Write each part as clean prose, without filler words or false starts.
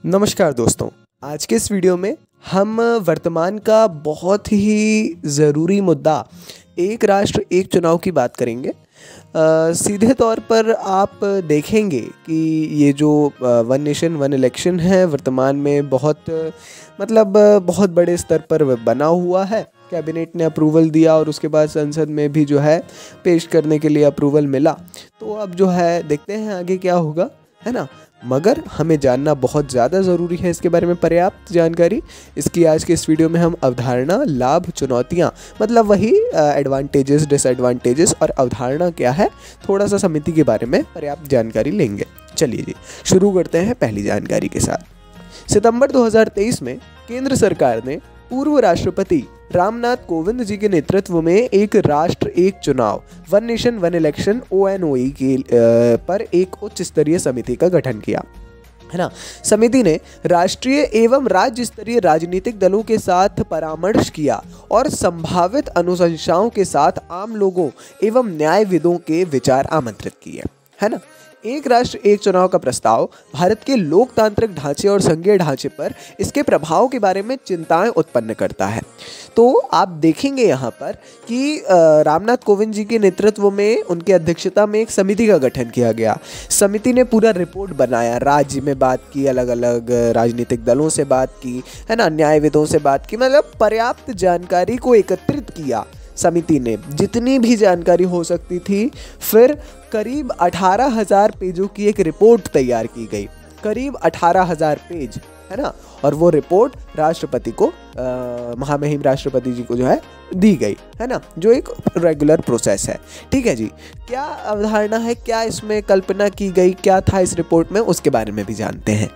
नमस्कार दोस्तों, आज के इस वीडियो में हम वर्तमान का बहुत ही ज़रूरी मुद्दा एक राष्ट्र एक चुनाव की बात करेंगे। सीधे तौर पर आप देखेंगे कि ये जो वन नेशन वन इलेक्शन है वर्तमान में बहुत बहुत बड़े स्तर पर बना हुआ है। कैबिनेट ने अप्रूवल दिया और उसके बाद संसद में भी जो है पेश करने के लिए अप्रूवल मिला। तो अब जो है देखते हैं आगे क्या होगा, है ना। मगर हमें जानना बहुत ज़्यादा ज़रूरी है इसके बारे में पर्याप्त जानकारी। इसकी आज के इस वीडियो में हम अवधारणा, लाभ, चुनौतियाँ वही एडवांटेजेस, डिसएडवांटेजेस और अवधारणा क्या है, थोड़ा सा समिति के बारे में पर्याप्त जानकारी लेंगे। चलिए जी शुरू करते हैं पहली जानकारी के साथ। सितंबर 2023 में केंद्र सरकार ने पूर्व राष्ट्रपति रामनाथ कोविंद जी के नेतृत्व में एक राष्ट्र एक चुनाव one nation one election ONOE के पर एक उच्च स्तरीय समिति का गठन किया, है ना। समिति ने राष्ट्रीय एवं राज्य स्तरीय राजनीतिक दलों के साथ परामर्श किया और संभावित अनुशंसाओं के साथ आम लोगों एवं न्यायविदों के विचार आमंत्रित किए, है ना। एक राष्ट्र एक चुनाव का प्रस्ताव भारत के लोकतांत्रिक ढांचे और संघीय ढांचे पर इसके प्रभाव के बारे में चिंताएं उत्पन्न करता है। तो आप देखेंगे यहाँ पर कि रामनाथ कोविंद जी के नेतृत्व में उनकी अध्यक्षता में एक समिति का गठन किया गया। समिति ने पूरा रिपोर्ट बनाया, राज्य में बात की, अलग अलग राजनीतिक दलों से बात की, है ना, न्यायविदों से बात की, पर्याप्त जानकारी को एकत्रित किया समिति ने, जितनी भी जानकारी हो सकती थी। फिर करीब 18,000 पेजों की एक रिपोर्ट तैयार की गई, करीब 18,000 पेज, है ना। और वो रिपोर्ट राष्ट्रपति को, महामहिम राष्ट्रपति जी को जो है दी गई, है ना, जो एक रेगुलर प्रोसेस है। ठीक है जी, क्या अवधारणा है, क्या इसमें कल्पना की गई, क्या था इस रिपोर्ट में, उसके बारे में भी जानते हैं।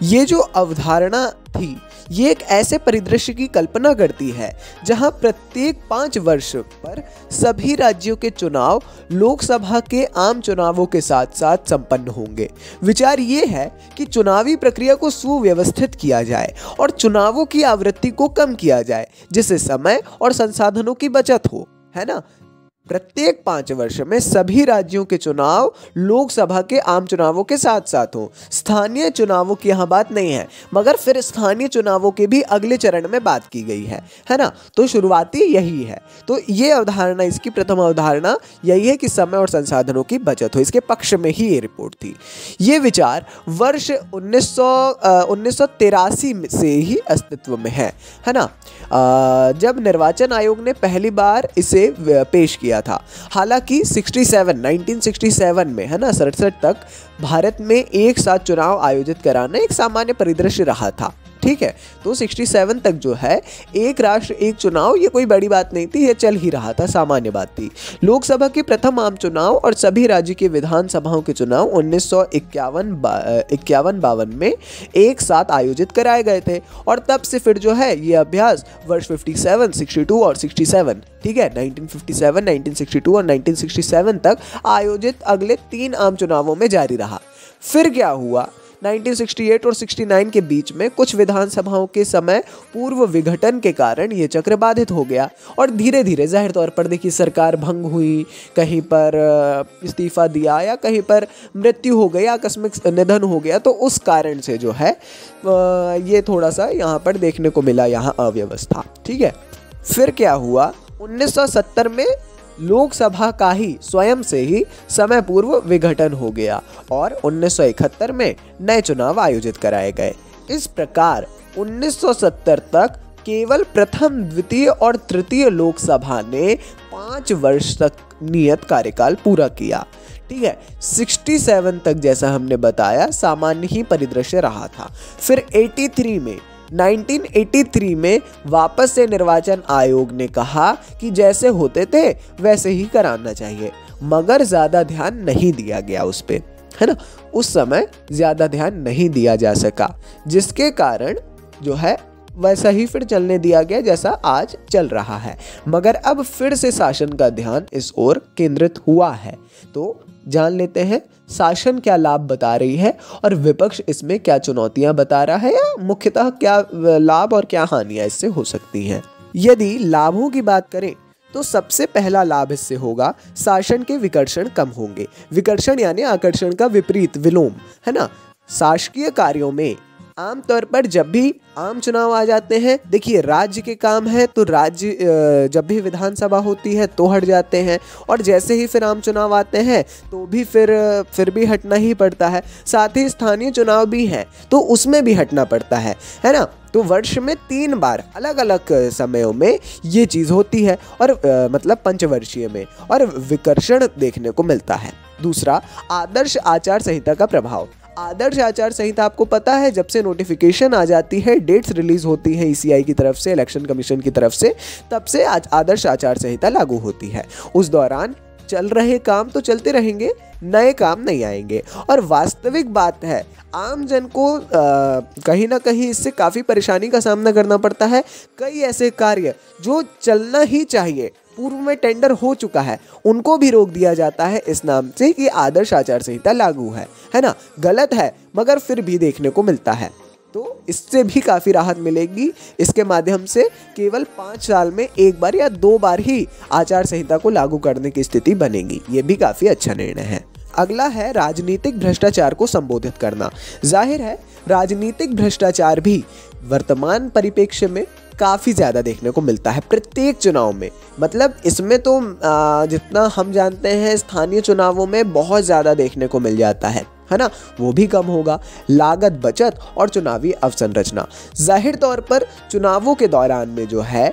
ये जो अवधारणा थी ये एक ऐसे परिदृश्य की कल्पना करती है जहां प्रत्येक 5 वर्ष पर सभी राज्यों के चुनाव लोकसभा के आम चुनावों के साथ साथ संपन्न होंगे। विचार ये है कि चुनावी प्रक्रिया को सुव्यवस्थित किया जाए और चुनावों की आवृत्ति को कम किया जाए जिससे समय और संसाधनों की बचत हो, है ना। प्रत्येक 5 वर्ष में सभी राज्यों के चुनाव लोकसभा के आम चुनावों के साथ साथ हों। स्थानीय चुनावों की यहाँ बात नहीं है, मगर फिर स्थानीय चुनावों के भी अगले चरण में बात की गई है ना। तो शुरुआती यही है। तो ये अवधारणा, इसकी प्रथम अवधारणा यही है कि समय और संसाधनों की बचत हो। इसके पक्ष में ही ये रिपोर्ट थी। ये विचार वर्ष 1983 से ही अस्तित्व में है ना, जब निर्वाचन आयोग ने पहली बार इसे पेश किया था। हालांकि 1967 में, है ना, 67 तक भारत में एक साथ चुनाव आयोजित कराना एक सामान्य परिदृश्य रहा था। ठीक है, तो 67 तक जो है एक राष्ट्र एक चुनाव ये कोई बड़ी बात नहीं थी, ये चल ही रहा था, सामान्य बात थी। लोकसभा के प्रथम आम चुनाव और सभी राज्य के विधानसभाओं के चुनाव 1951-52 में एक साथ आयोजित कराए गए थे और तब से फिर जो है ये अभ्यास वर्ष 57, 62 और 67, ठीक है, 1957, 1962 और 1967 तक आयोजित अगले 3 आम चुनावों में जारी रहा। फिर क्या हुआ, 1968 और 69 के बीच में कुछ विधानसभाओं के समय पूर्व विघटन के कारण ये चक्र बाधित हो गया और धीरे धीरे जाहिर तौर पर देखिए सरकार भंग हुई, कहीं पर इस्तीफा दिया या कहीं पर मृत्यु हो गई, आकस्मिक निधन हो गया। तो उस कारण से जो है ये थोड़ा सा यहाँ पर देखने को मिला, यहाँ अव्यवस्था। ठीक है, फिर क्या हुआ, 1970 में लोकसभा का ही स्वयं से ही समय पूर्व विघटन हो गया और 1971 में नए चुनाव आयोजित कराए गए। इस प्रकार 1970 तक केवल प्रथम, द्वितीय और तृतीय लोकसभा ने 5 वर्ष तक नियत कार्यकाल पूरा किया। ठीक है, 67 तक जैसा हमने बताया सामान्य ही परिदृश्य रहा था। फिर 1983 में वापस से निर्वाचन आयोग ने कहा कि जैसे होते थे वैसे ही कराना चाहिए, मगर ज़्यादा ध्यान नहीं दिया गया उस पे, है ना। उस समय ज़्यादा ध्यान नहीं दिया जा सका, जिसके कारण जो है वैसा ही फिर चलने दिया गया जैसा आज चल रहा है। मगर अब फिर से शासन का ध्यान इस ओर केंद्रित हुआ है। तो जान लेते हैं शासन क्या लाभ बता रही है और विपक्ष इसमें क्या चुनौतियां बता रहा है, या मुख्यतः क्या लाभ और क्या हानियां इससे हो सकती हैं। यदि लाभों की बात करें तो सबसे पहला लाभ इससे होगा, शासन के विकर्षण कम होंगे। विकर्षण यानी आकर्षण का विपरीत, विलोम, है ना। शासकीय कार्यों में आमतौर पर जब भी आम चुनाव आ जाते हैं, देखिए राज्य के काम है तो राज्य जब भी विधानसभा होती है तो हट जाते हैं, और जैसे ही फिर आम चुनाव आते हैं तो भी फिर भी हटना ही पड़ता है। साथ ही स्थानीय चुनाव भी हैं तो उसमें भी हटना पड़ता है ना। तो वर्ष में 3 बार अलग अलग समयों में ये चीज़ होती है, और मतलब पंचवर्षीय में, और विकर्षण देखने को मिलता है। दूसरा, आदर्श आचार संहिता का प्रभाव। आदर्श आचार संहिता आपको पता है, जब से नोटिफिकेशन आ जाती है, डेट्स रिलीज होती है ईसीआई की तरफ से, इलेक्शन कमीशन की तरफ से, तब से आदर्श आचार संहिता लागू होती है। उस दौरान चल रहे काम तो चलते रहेंगे, नए काम नहीं आएंगे। और वास्तविक बात है, आम जन को कहीं ना कहीं इससे काफ़ी परेशानी का सामना करना पड़ता है। कई ऐसे कार्य जो चलना ही चाहिए, पूर्व में टेंडर हो चुका है, उनको भी रोक दिया जाता है इस नाम से कि आदर्श आचार संहिता लागू है ना। गलत है मगर फिर भी देखने को मिलता है, तो इससे भी काफ़ी राहत मिलेगी। इसके माध्यम से केवल 5 साल में 1 बार या 2 बार ही आचार संहिता को लागू करने की स्थिति बनेगी। ये भी काफ़ी अच्छा निर्णय है। अगला है राजनीतिक भ्रष्टाचार को संबोधित करना। जाहिर है राजनीतिक भ्रष्टाचार भी वर्तमान परिप्रेक्ष्य में काफ़ी ज़्यादा देखने को मिलता है प्रत्येक चुनाव में। मतलब इसमें तो जितना हम जानते हैं स्थानीय चुनावों में बहुत ज़्यादा देखने को मिल जाता है ना, वो भी कम होगा। लागत बचत और चुनावी अवसंरचना। जाहिर तौर पर चुनावों के दौरान में जो है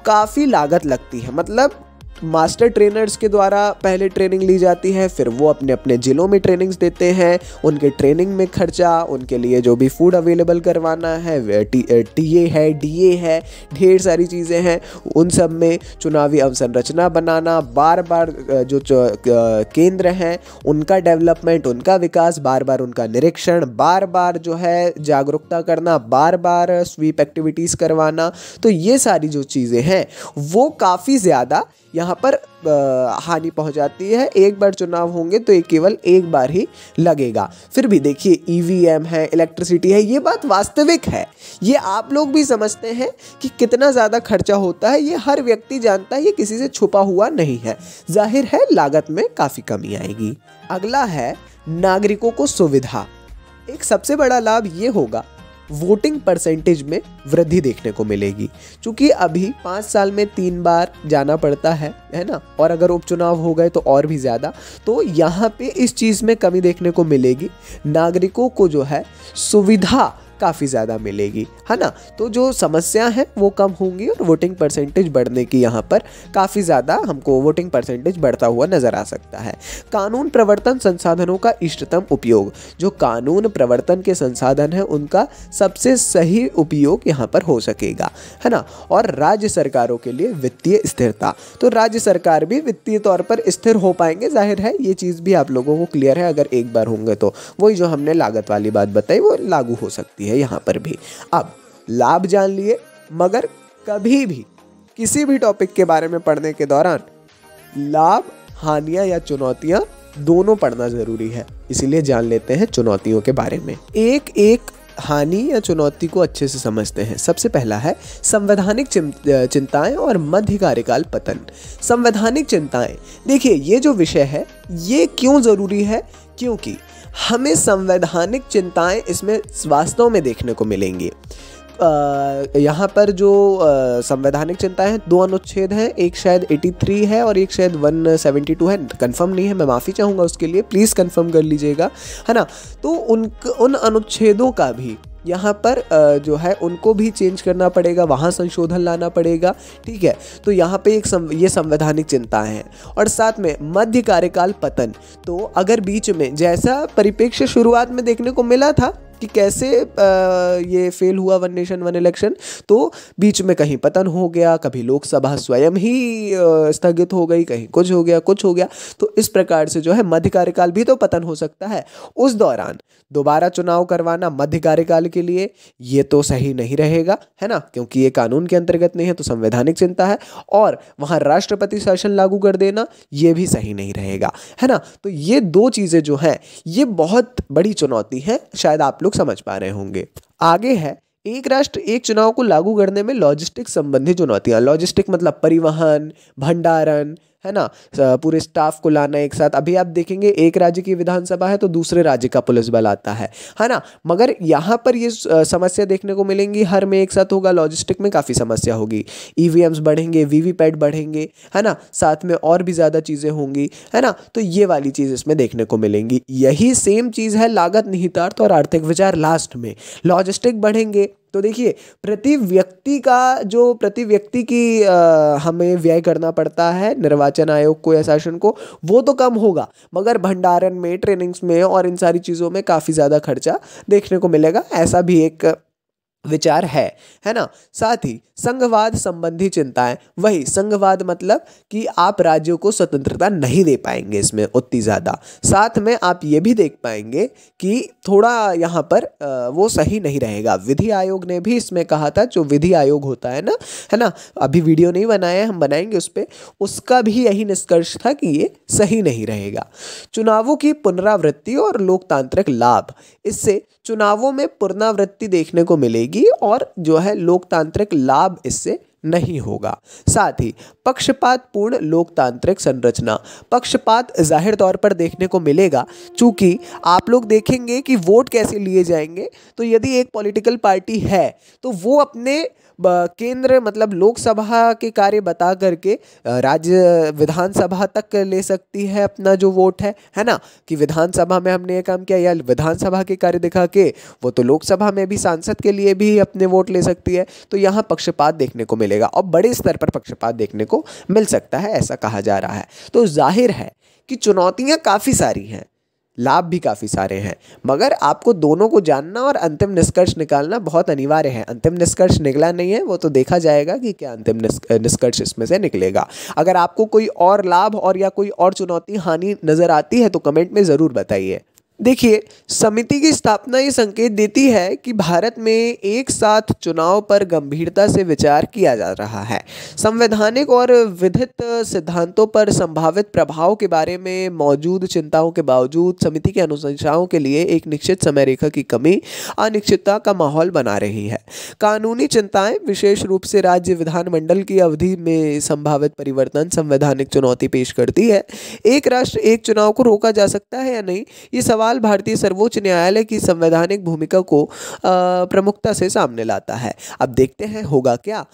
काफ़ी लागत लगती है। मतलब मास्टर ट्रेनर्स के द्वारा पहले ट्रेनिंग ली जाती है, फिर वो अपने अपने ज़िलों में ट्रेनिंग्स देते हैं, उनके ट्रेनिंग में खर्चा, उनके लिए जो भी फूड अवेलेबल करवाना है, टीए है, डीए है, ढेर सारी चीज़ें हैं, उन सब में चुनावी अवसंरचना बनाना, बार बार जो केंद्र हैं उनका डेवलपमेंट, उनका विकास, बार बार उनका निरीक्षण, बार बार जो है जागरूकता करना, बार बार स्वीप एक्टिविटीज़ करवाना। तो ये सारी जो चीज़ें हैं वो काफ़ी ज़्यादा यहाँ पर हानि पहुँचाती है। एक बार चुनाव होंगे तो ये केवल एक बार ही लगेगा। फिर भी देखिए ईवीएम है, इलेक्ट्रिसिटी है, ये बात वास्तविक है। ये आप लोग भी समझते हैं कि कितना ज़्यादा खर्चा होता है, ये हर व्यक्ति जानता है, ये किसी से छुपा हुआ नहीं है। जाहिर है लागत में काफ़ी कमी आएगी। अगला है नागरिकों को सुविधा। एक सबसे बड़ा लाभ ये होगा, वोटिंग परसेंटेज में वृद्धि देखने को मिलेगी। क्योंकि अभी 5 साल में 3 बार जाना पड़ता है ना, और अगर उपचुनाव हो गए तो और भी ज़्यादा, तो यहाँ पे इस चीज़ में कमी देखने को मिलेगी। नागरिकों को जो है सुविधा काफ़ी ज़्यादा मिलेगी, है ना। तो जो समस्या है वो कम होंगी और वोटिंग परसेंटेज बढ़ने की यहाँ पर काफ़ी ज़्यादा हमको वोटिंग परसेंटेज बढ़ता हुआ नज़र आ सकता है। कानून प्रवर्तन संसाधनों का इष्टतम उपयोग। जो कानून प्रवर्तन के संसाधन हैं उनका सबसे सही उपयोग यहाँ पर हो सकेगा, है ना। और राज्य सरकारों के लिए वित्तीय स्थिरता। तो राज्य सरकार भी वित्तीय तौर पर स्थिर हो पाएंगे। जाहिर है ये चीज़ भी आप लोगों को क्लियर है, अगर एक बार होंगे तो वही जो हमने लागत वाली बात बताई वो लागू हो सकती है यहाँ पर भी। अब लाभ जान लिए, मगर कभी भी किसी भी टॉपिक के बारे में पढ़ने के दौरान लाभ, हानियां या चुनौतियां दोनों पढ़ना जरूरी है। इसीलिए जान लेते हैं चुनौतियों के बारे में। एक एक हानि या चुनौती को अच्छे से समझते हैं। सबसे पहला है संवैधानिक चिंताएं और मध्य कार्यकाल पतन। संवैधानिक चिंताएं, देखिए ये जो विषय है ये क्यों ज़रूरी है, क्योंकि हमें संवैधानिक चिंताएं इसमें वास्तव में देखने को मिलेंगी। यहाँ पर जो संवैधानिक चिंताएं हैं, 2 अनुच्छेद हैं, एक शायद 83 है और एक शायद 172 है, कंफर्म नहीं है, मैं माफ़ी चाहूँगा उसके लिए, प्लीज़ कंफर्म कर लीजिएगा, है ना। तो उन अनुच्छेदों का भी यहाँ पर जो है उनको भी चेंज करना पड़ेगा, वहाँ संशोधन लाना पड़ेगा, ठीक है। तो यहाँ पे ये संवैधानिक चिंताएं हैं। और साथ में मध्य कार्यकाल पतन, तो अगर बीच में जैसा परिप्रेक्ष्य शुरुआत में देखने को मिला था कि कैसे ये फेल हुआ 1 नेशन 1 इलेक्शन, तो बीच में कहीं पतन हो गया, कभी लोकसभा स्वयं ही स्थगित हो गई, कहीं कुछ हो गया, तो इस प्रकार से जो है मध्य कार्यकाल भी तो पतन हो सकता है। उस दौरान दोबारा चुनाव करवाना मध्य कार्यकाल के लिए ये तो सही नहीं रहेगा, है ना, क्योंकि ये कानून के अंतर्गत नहीं है, तो संवैधानिक चिंता है। और वहाँ राष्ट्रपति शासन लागू कर देना ये भी सही नहीं रहेगा, है ना। तो ये 2 चीज़ें जो हैं ये बहुत बड़ी चुनौती है, शायद आप लोग समझ पा रहे होंगे। आगे है एक राष्ट्र एक चुनाव को लागू करने में लॉजिस्टिक संबंधी चुनौतियां। लॉजिस्टिक मतलब परिवहन, भंडारण, है ना, पूरे स्टाफ को लाना एक साथ। अभी आप देखेंगे एक राज्य की विधानसभा है तो दूसरे राज्य का पुलिस बल आता है ना। मगर यहाँ पर ये समस्या देखने को मिलेंगी, हर में एक साथ होगा, लॉजिस्टिक में काफ़ी समस्या होगी। ईवीएम्स बढ़ेंगे, वीवीपैट बढ़ेंगे, है ना, साथ में और भी ज़्यादा चीज़ें होंगी, है ना। तो ये वाली चीज़ इसमें देखने को मिलेंगी। यही सेम चीज़ है लागत निहितार्थ और आर्थिक विचार लास्ट में। लॉजिस्टिक बढ़ेंगे तो देखिए प्रति व्यक्ति की हमें व्यय करना पड़ता है निर्वाचन आयोग को या शासन को, वो तो कम होगा, मगर भंडारण में, ट्रेनिंग्स में और इन सारी चीज़ों में काफ़ी ज़्यादा खर्चा देखने को मिलेगा। ऐसा भी एक विचार है ना। साथ ही संघवाद संबंधी चिंताएं, वही संघवाद मतलब कि आप राज्यों को स्वतंत्रता नहीं दे पाएंगे इसमें उतनी ज़्यादा। साथ में आप ये भी देख पाएंगे कि थोड़ा यहाँ पर वो सही नहीं रहेगा। विधि आयोग ने भी इसमें कहा था, जो विधि आयोग होता है ना, अभी वीडियो नहीं बनाया, हम बनाएंगे उस पर, उसका भी यही निष्कर्ष था कि ये सही नहीं रहेगा। चुनावों की पुनरावृत्ति और लोकतांत्रिक लाभ, इससे चुनावों में पुनरावृत्ति देखने को मिलेगी और जो है लोकतांत्रिक लाभ इससे नहीं होगा। साथ ही पक्षपात पूर्ण लोकतांत्रिक संरचना, पक्षपात जाहिर तौर पर देखने को मिलेगा, चूंकि आप लोग देखेंगे कि वोट कैसे लिए जाएंगे। तो यदि एक पॉलिटिकल पार्टी है तो वो अपने केंद्र मतलब लोकसभा के कार्य बता करके राज्य विधानसभा तक ले सकती है अपना जो वोट है ना, कि विधानसभा में हमने ये काम किया, या विधानसभा के कार्य दिखा के वो तो लोकसभा में भी सांसद के लिए भी अपने वोट ले सकती है। तो यहाँ पक्षपात देखने को मिलेगा और बड़े स्तर पर पक्षपात देखने को मिल सकता है, ऐसा कहा जा रहा है। तो जाहिर है कि चुनौतियाँ काफ़ी सारी हैं, लाभ भी काफ़ी सारे हैं, मगर आपको दोनों को जानना और अंतिम निष्कर्ष निकालना बहुत अनिवार्य है। अंतिम निष्कर्ष निकला नहीं है, वो तो देखा जाएगा कि क्या अंतिम निष्कर्ष इसमें से निकलेगा। अगर आपको कोई और लाभ और या कोई और चुनौती हानि नज़र आती है तो कमेंट में ज़रूर बताइए। देखिए समिति की स्थापना ये संकेत देती है कि भारत में एक साथ चुनाव पर गंभीरता से विचार किया जा रहा है। संवैधानिक और विधित सिद्धांतों पर संभावित प्रभाव के बारे में मौजूद चिंताओं के बावजूद समिति के अनुशंसाओं के लिए एक निश्चित समय रेखा की कमी अनिश्चितता का माहौल बना रही है। कानूनी चिंताएं, विशेष रूप से राज्य विधानमंडल की अवधि में संभावित परिवर्तन संवैधानिक चुनौती पेश करती है। एक राष्ट्र एक चुनाव को रोका जा सकता है या नहीं, ये सवाल भारतीय सर्वोच्च न्यायालय की संवैधानिक भूमिका को प्रमुखता से सामने लाता है। अब देखते हैं होगा क्या।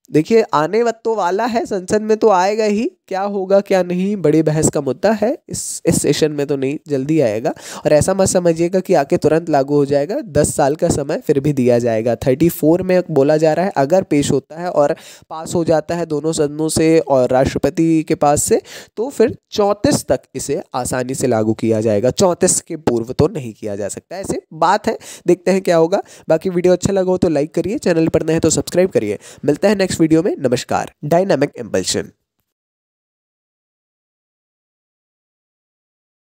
देखिए आने वक्त तो वाला है, संसद में तो आएगा ही, क्या होगा क्या नहीं बड़ी बहस का मुद्दा है। इस सेशन में तो नहीं, जल्दी आएगा। और ऐसा मत समझिएगा कि आके तुरंत लागू हो जाएगा, 10 साल का समय फिर भी दिया जाएगा। 34 में बोला जा रहा है, अगर पेश होता है और पास हो जाता है दोनों सदनों से और राष्ट्रपति के पास से, तो फिर 34 तक इसे आसानी से लागू किया जाएगा। 34 के पूर्व तो नहीं किया जा सकता, ऐसे बात है। देखते हैं क्या होगा। बाकी वीडियो अच्छा लगा हो तो लाइक करिए, चैनल पर नए हैं तो सब्सक्राइब करिए। मिलता है नेक्स्ट वीडियो में। नमस्कार। Dynamic impulsion.